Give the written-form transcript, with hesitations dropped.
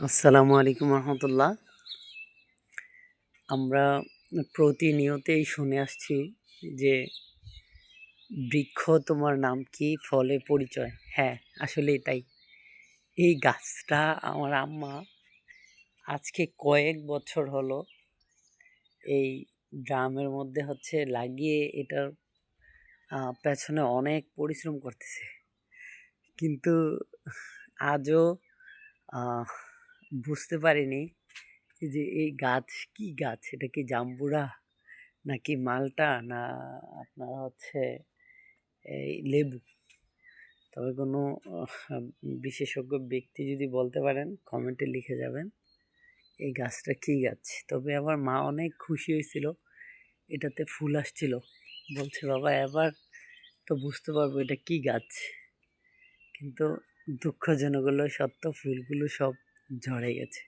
আসসালামু আলাইকুম রহমতুল্লাহ। আমরা প্রতিনিয়তই শুনে আসছি যে বৃক্ষ তোমার নাম কি, ফলে পরিচয়। হ্যাঁ, আসলেই তাই। এই গাছটা আমার আম্মা আজকে কয়েক বছর হলো এই ড্রামের মধ্যে লাগিয়ে এটার পেছনে অনেক পরিশ্রম করতেছে, কিন্তু আজও বুঝতে পারিনি যে এই গাছ কি গাছ। এটা কি জাম্বুরা, নাকি মালটা, না আপনার এই লেবু। তবে কোনো বিশেষজ্ঞ ব্যক্তি যদি বলতে পারেন কমেন্টে লিখে যাবেন এই গাছটা কি গাছ। তবে আমার মা অনেক খুশি হয়েছিল, এটাতে ফুল আসছিল। বলছে বাবা এবার তো বুঝতে পারবো এটা কি গাছ। কিন্তু দুঃখজনক হলো সত্য, ফুলগুলো সব ঝরে গেছে।